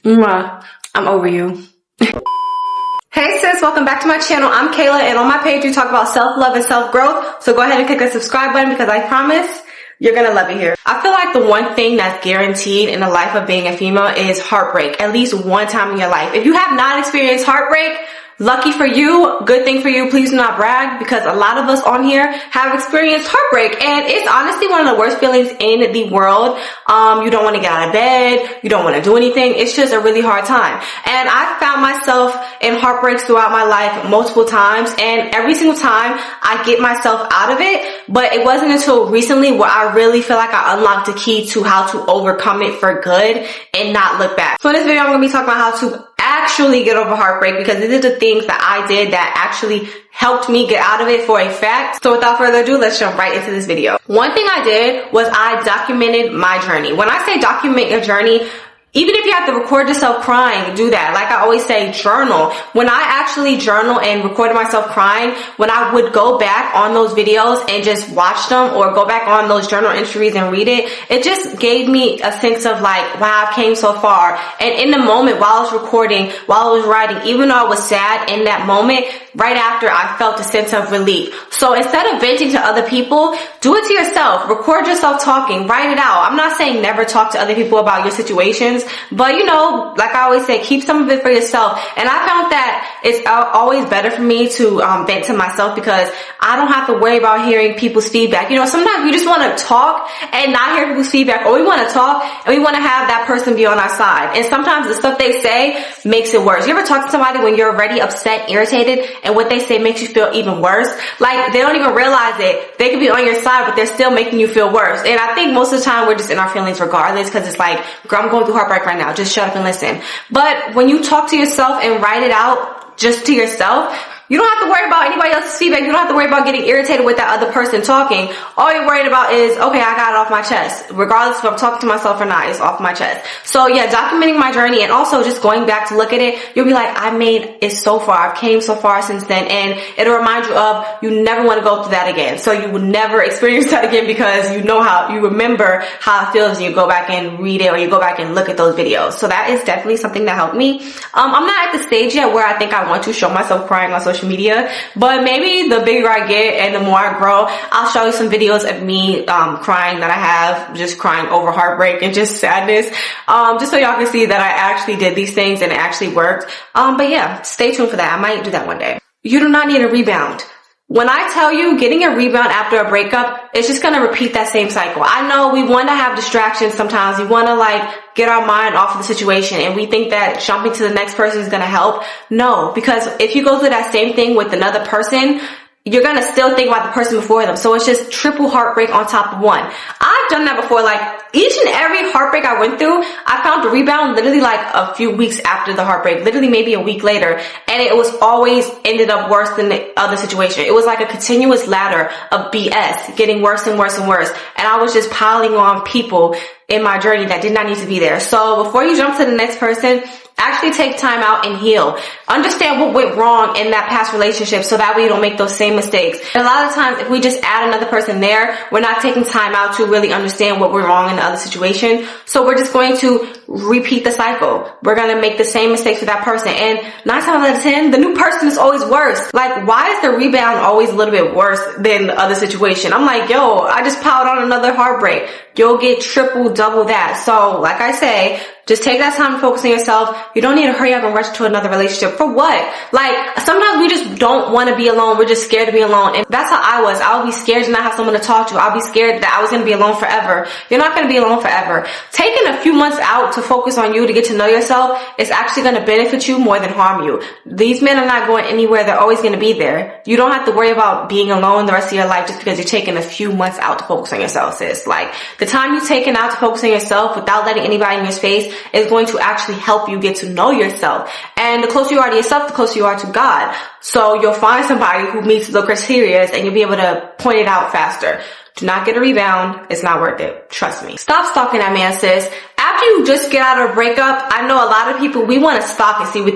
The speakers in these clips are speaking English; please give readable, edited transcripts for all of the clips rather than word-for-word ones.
Mwah. I'm over you. Hey sis, welcome back to my channel. I'm Kayla, and on my page we talk about self-love and self-growth. So go ahead and click the subscribe button because I promise you're gonna love it here. I feel like the one thing that's guaranteed in the life of being a female is heartbreak, at least one time in your life. If you have not experienced heartbreak, lucky for you, good thing for you. Please do not brag, because a lot of us on here have experienced heartbreak, and it's honestly one of the worst feelings in the world. You don't want to get out of bed, you don't want to do anything. It's just a really hard time, and I found myself in heartbreaks throughout my life multiple times, and every single time I get myself out of it. But it wasn't until recently where I really feel like I unlocked the key to how to overcome it for good and not look back. So in this video I'm going to be talking about how to actually get over heartbreak, because these are the things that I did that actually helped me get out of it for a fact. So without further ado, let's jump right into this video. One thing I did was I documented my journey. When I say document your journey, even if you have to record yourself crying, do that. Like I always say, journal. When I actually journal and recorded myself crying, when I would go back on those videos and just watch them, or go back on those journal entries and read it, it just gave me a sense of like, wow, I've came so far. And in the moment, while I was recording, while I was writing, even though I was sad in that moment, right after I felt a sense of relief. So instead of venting to other people, do it to yourself. Record yourself talking, write it out. I'm not saying never talk to other people about your situations, but you know, like I always say, keep some of it for yourself. And I found that it's always better for me to vent to myself, because I don't have to worry about hearing people's feedback. You know, sometimes we just want to talk and not hear people's feedback, or we want to talk and we want to have that person be on our side. And sometimes the stuff they say makes it worse. You ever talk to somebody when you're already upset, irritated, and what they say makes you feel even worse? Like, they don't even realize it. They could be on your side, but they're still making you feel worse. And I think most of the time we're just in our feelings regardless, because it's like, girl, I'm going through heartbreak right now. Just shut up and listen. But when you talk to yourself and write it out just to yourself, you don't have to worry about anybody else's feedback. You don't have to worry about getting irritated with that other person talking. All you're worried about is, okay, I got it off my chest. Regardless if I'm talking to myself or not, it's off my chest. So yeah, documenting my journey, and also just going back to look at it, you'll be like, I made it so far. I've came so far since then. And it'll remind you of, you never want to go through that again. So you will never experience that again, because you know how, you remember how it feels, and you go back and read it, or you go back and look at those videos. So that is definitely something that helped me. I'm not at the stage yet where I think I want to show myself crying on social media, but maybe the bigger I get and the more I grow, I'll show you some videos of me crying that I have, just crying over heartbreak and just sadness, just so y'all can see that I actually did these things and it actually worked. But yeah, stay tuned for that. I might do that one day. You do not need a rebound. When I tell you getting a rebound after a breakup, it's just going to repeat that same cycle. I know we want to have distractions sometimes. We want to like get our mind off of the situation, and we think that jumping to the next person is going to help. No, because if you go through that same thing with another person, you're going to still think about the person before them. So it's just triple heartbreak on top of one. I've done that before. Like, each and every heartbreak I went through, I found a rebound literally like a few weeks after the heartbreak, literally maybe a week later. And it was always ended up worse than the other situation. It was like a continuous ladder of BS, getting worse and worse and worse. And I was just piling on people in my journey that did not need to be there. So before you jump to the next person, actually take time out and heal. Understand what went wrong in that past relationship, so that way you don't make those same mistakes. And a lot of times, if we just add another person there, we're not taking time out to really understand what went wrong in the other situation. So we're just going to repeat the cycle. We're going to make the same mistakes with that person. And 9 times out of 10, the new person is always worse. Like, why is the rebound always a little bit worse than the other situation? I'm like, yo, I just piled on another heartbreak. You'll get triple, double that. So like I say, just take that time to focus on yourself. You don't need to hurry up and rush to another relationship. For what? Like, sometimes we just don't want to be alone. We're just scared to be alone. And that's how I was. I would be scared to not have someone to talk to. I'll be scared that I was going to be alone forever. You're not going to be alone forever. Taking a few months out to focus on you, to get to know yourself, is actually going to benefit you more than harm you. These men are not going anywhere. They're always going to be there. You don't have to worry about being alone the rest of your life just because you're taking a few months out to focus on yourself, sis. Like, the time you've taken out to focus on yourself without letting anybody in your space is going to actually help you get to know yourself. And the closer you are to yourself, the closer you are to God. So you'll find somebody who meets the criteria, and you'll be able to point it out faster. Do not get a rebound. It's not worth it. Trust me. Stop stalking that man, sis. After after you just get out of a breakup, I know a lot of people, we want to stalk and see what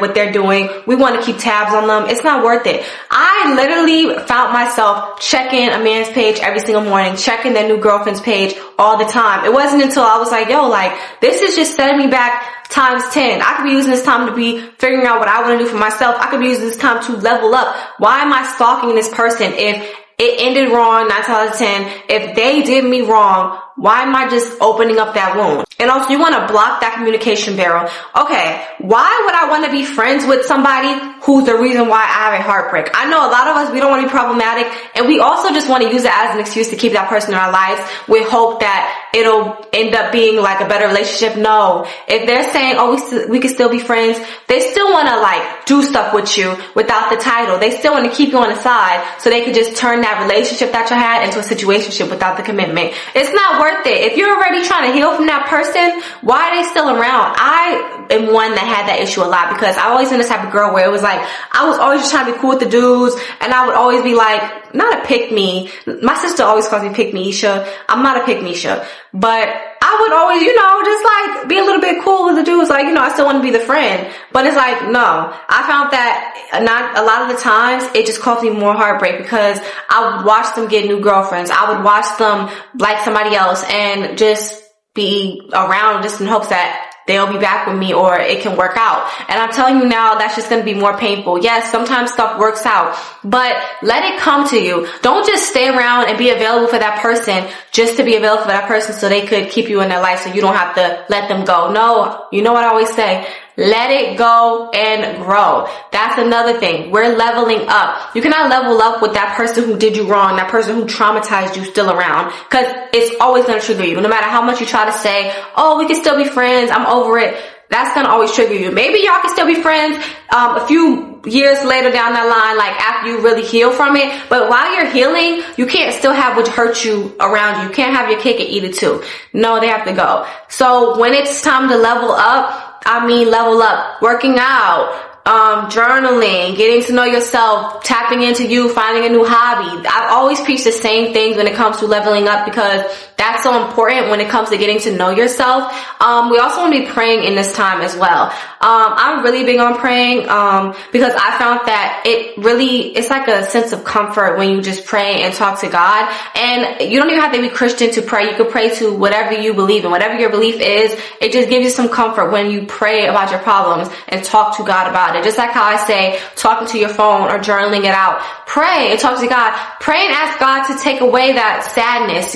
what they're doing. We want to keep tabs on them. It's not worth it. I literally found myself checking a man's page every single morning, checking their new girlfriend's page all the time. It wasn't until I was like, yo, like, this is just setting me back times 10. I could be using this time to be figuring out what I want to do for myself. I could be using this time to level up. Why am I stalking this person if it ended wrong 9 times out of 10? If they did me wrong, why am I just opening up that wound? And also, you want to block that communication barrel. Okay, why would I want to be friends with somebody who's the reason why I have a heartbreak? I know a lot of us, we don't want to be problematic, and we also just want to use it as an excuse to keep that person in our lives with hope that it'll end up being like a better relationship. No. If they're saying, oh, we can still be friends, they still want to like do stuff with you without the title. They still want to keep you on the side so they could just turn that relationship that you had into a situationship without the commitment. It's not worth it. If you're already trying to heal from that person, why are they still around? I am one that had that issue a lot because I always been this type of girl where it was like, I was always just trying to be cool with the dudes, and I would always be like, not a pick me. My sister always calls me pick me Isha. I'm not a pick me Isha, but I would always, just like be a little bit cool with the dudes. Like, I still want to be the friend, but it's like, no, I found that not a lot of the times it just caused me more heartbreak because I would watch them get new girlfriends. I would watch them like somebody else and just be around just in hopes that they'll be back with me or it can work out. And I'm telling you now, that's just going to be more painful. Yes, sometimes stuff works out, but let it come to you. Don't just stay around and be available for that person just to be available for that person so they could keep you in their life so you don't have to let them go. No, you know what I always say? Let it go and grow. That's another thing. We're leveling up. You cannot level up with that person who did you wrong, that person who traumatized you still around, because it's always going to trigger you. No matter how much you try to say, oh, we can still be friends, I'm over it, that's going to always trigger you. Maybe y'all can still be friends a few years later down that line, like after you really heal from it. But while you're healing, you can't still have what hurt you around you. You can't have your cake and eat it too. No, they have to go. So when it's time to level up, level up, working out, journaling, getting to know yourself, tapping into you, finding a new hobby. I always preach the same things when it comes to leveling up because that's so important when it comes to getting to know yourself. We also want to be praying in this time as well. I'm really big on praying, because I found that it's like a sense of comfort when you just pray and talk to God. And you don't even have to be Christian to pray. You can pray to whatever you believe in, whatever your belief is. It just gives you some comfort when you pray about your problems and talk to God about it. Just like how I say, talking to your phone or journaling it out. Pray and talk to God. Pray and ask God to take away that sadness,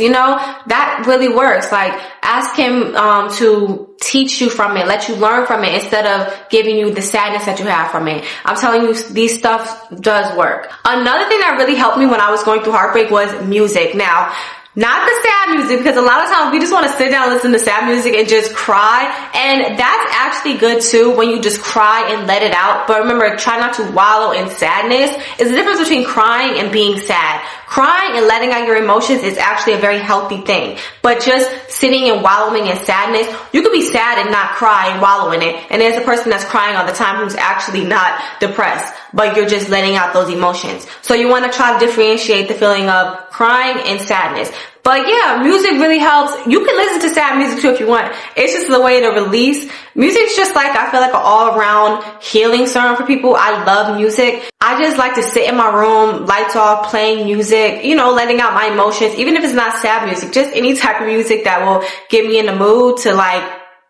that really works. Like, ask Him to teach you from it, let you learn from it instead of giving you the sadness that you have from it. I'm telling you, these stuff does work. Another thing that really helped me when I was going through heartbreak was music. Now, not the sad music, because a lot of times we just want to sit down and listen to sad music and just cry. And that's actually good too when you just cry and let it out. But remember, try not to wallow in sadness. It's the difference between crying and being sad. Crying and letting out your emotions is actually a very healthy thing. But just sitting and wallowing in sadness, you could be sad and not cry and wallow in it. And there's a person that's crying all the time who's actually not depressed, but you're just letting out those emotions. So you want to try to differentiate the feeling of crying and sadness. But yeah, music really helps. You can listen to sad music too if you want. It's just the way to release. Music's just like, I feel like an all-around healing serum for people. I love music. I just like to sit in my room, lights off, playing music, letting out my emotions. Even if it's not sad music, just any type of music that will get me in the mood to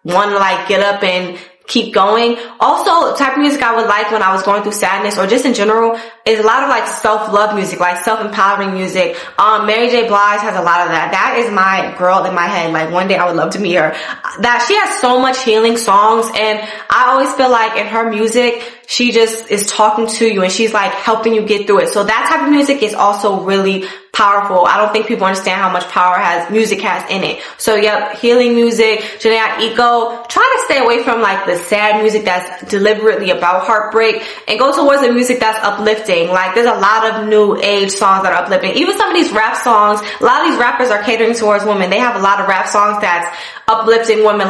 want to get up and keep going. Also, the type of music I would like when I was going through sadness or just in general is a lot of self-love music, self-empowering music. Mary J. Blige has a lot of that. That is my girl in my head. One day I would love to meet her. That she has so much healing songs, and I always feel like in her music, she just is talking to you and she's helping you get through it. So that type of music is also really powerful. I don't think people understand how much power music has in it. So yep, healing music, Janae Eco. Try to stay away from the sad music that's deliberately about heartbreak and go towards the music that's uplifting. There's a lot of new age songs that are uplifting. Even some of these rap songs, a lot of these rappers are catering towards women. They have a lot of rap songs that's uplifting women,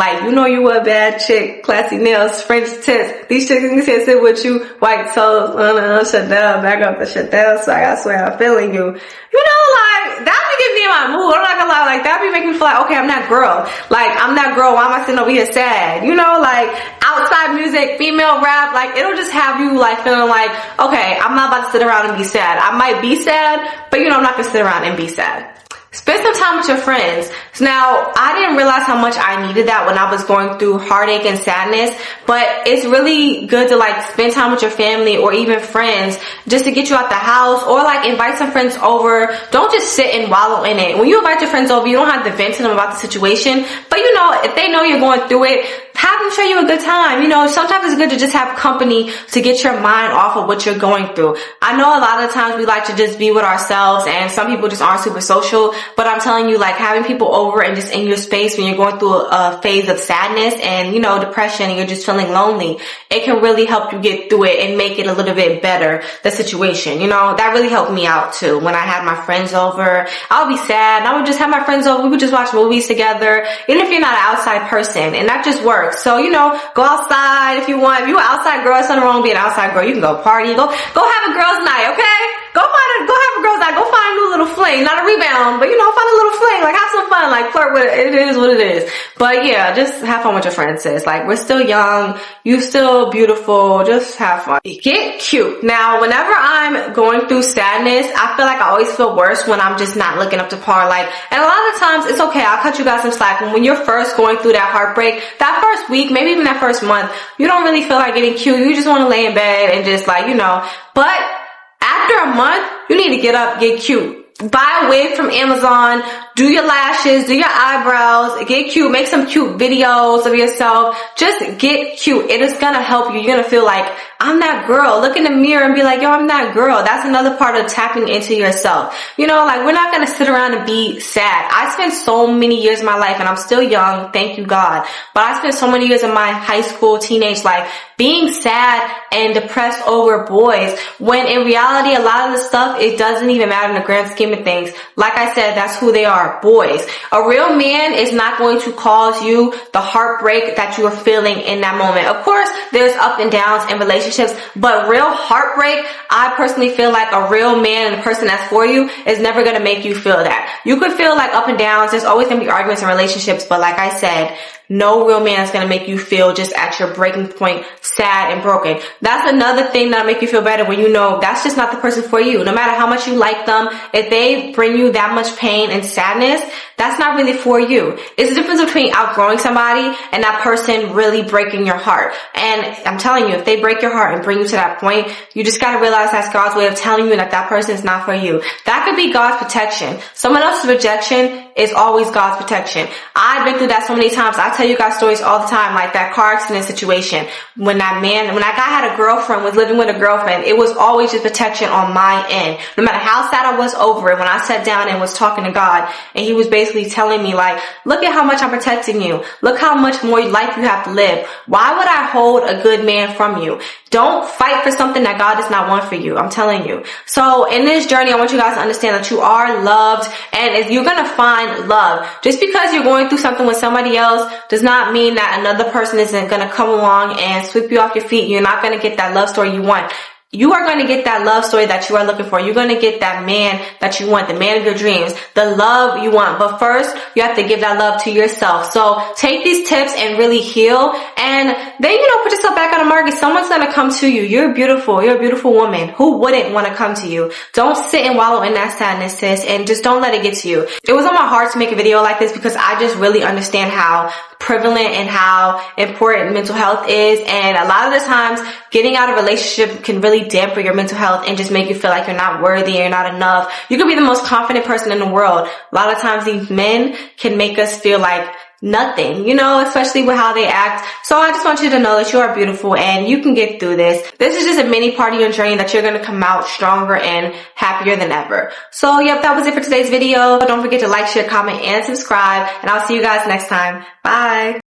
you were a bad chick, classy nails, French tits, these chicks can sit with you, white toes, shut down, back up and shut down, so I swear I'm feeling you. That would give me in my my mood. I'm not gonna lie, like that be making me feel like, okay, I'm that girl. Like, I'm that girl, why am I sitting over here sad? You know, like outside music, female rap, like it'll just have you like feeling like, okay, I'm not about to sit around and be sad. I might be sad, but you know, I'm not gonna sit around and be sad. Spend some time with your friends. So now, I didn't realize how much I needed that when I was going through heartache and sadness, but it's really good to like spend time with your family or even friends just to get you out the house, or like invite some friends over. Don't just sit and wallow in it. When you invite your friends over, you don't have to vent to them about the situation, but you know, if they know you're going through it, have them show you a good time. You know, sometimes it's good to just have company to get your mind off of what you're going through. I know a lot of times we like to just be with ourselves, and some people just aren't super social, but I'm telling you, like having people over and just in your space when you're going through a phase of sadness and, you know, depression, and you're just feeling lonely, it can really help you get through it and make it a little bit better, the situation. You know, that really helped me out too. When I had my friends over, I would be sad and I would just have my friends over. We would just watch movies together, even if you're not an outside person, and that just works. So, you know, go outside if you want. If you're an outside girl, there's nothing wrong with being an outside girl. You can go party, go have a girl's night, okay? Go have a girl's night. Go find a new little fling, not a rebound, but you know, find a little fling. Like have some fun, like flirt with it. It is what it is. But yeah, just have fun with your friends, sis. Like we're still young, you still beautiful. Just have fun. Get cute. Now, whenever I'm going through sadness, I feel like I always feel worse when I'm just not looking up to par. Like, and a lot of times it's okay. I'll cut you guys some slack. When you're first going through that heartbreak, that first week, maybe even that first month, you don't really feel like getting cute. You just want to lay in bed and just like, you know, but after a month, you need to get up, get cute. Buy a wig from Amazon, do your lashes, do your eyebrows, get cute, make some cute videos of yourself. Just get cute. It is gonna help you. You're gonna feel like, I'm that girl. Look in the mirror and be like, yo, I'm that girl. That's another part of tapping into yourself. You know, like we're not gonna sit around and be sad. I spent so many years of my life, and I'm still young, thank you God, but I spent so many years of my high school, teenage life being sad and depressed over boys, when in reality, a lot of the stuff, it doesn't even matter in the grand scheme of things. Like I said, that's who they are, boys. A real man is not going to cause you the heartbreak that you are feeling in that moment. Of course, there's up and downs in relationships, but real heartbreak, I personally feel like a real man and the person that's for you is never going to make you feel that. You could feel like up and downs. There's always going to be arguments in relationships, but like I said, no real man is going to make you feel just at your breaking point, sad and broken. That's another thing that'll make you feel better, when you know that's just not the person for you. No matter how much you like them, if they bring you that much pain and sadness, that's not really for you. It's the difference between outgrowing somebody and that person really breaking your heart. And I'm telling you, if they break your heart and bring you to that point, you just got to realize that's God's way of telling you that that person is not for you. That could be God's protection. Someone else's rejection is always God's protection. I've been through that so many times. I tell you guys stories all the time, like that car accident situation. When that guy had a girlfriend, was living with a girlfriend, it was always just protection on my end. No matter how sad I was over it, when I sat down and was talking to God, and he was basically telling me like, look at how much I'm protecting you. Look how much more life you have to live. Why would I hold a good man from you? Don't fight for something that God does not want for you. I'm telling you. So in this journey, I want you guys to understand that you are loved, and if you're going to find love, just because you're going through something with somebody else does not mean that another person isn't going to come along and sweep you off your feet. You're not going to get that love story you want. You are going to get that love story that you are looking for. You're going to get that man that you want, the man of your dreams, the love you want. But first, you have to give that love to yourself. So take these tips and really heal. And then, you know, put yourself back on the market. Someone's going to come to you. You're beautiful. You're a beautiful woman. Who wouldn't want to come to you? Don't sit and wallow in that sadness, sis, and just don't let it get to you. It was on my heart to make a video like this because I just really understand how prevalent and how important mental health is. And a lot of the times, getting out of a relationship can really dampen your mental health and just make you feel like you're not worthy, you're not enough. You could be the most confident person in the world. A lot of times these men can make us feel like nothing, you know, especially with how they act. So I just want you to know that you are beautiful and you can get through this. This is just a mini part of your journey that you're going to come out stronger and happier than ever. So yep, that was it for today's video. Don't forget to like, share, comment, and subscribe. And I'll see you guys next time. Bye.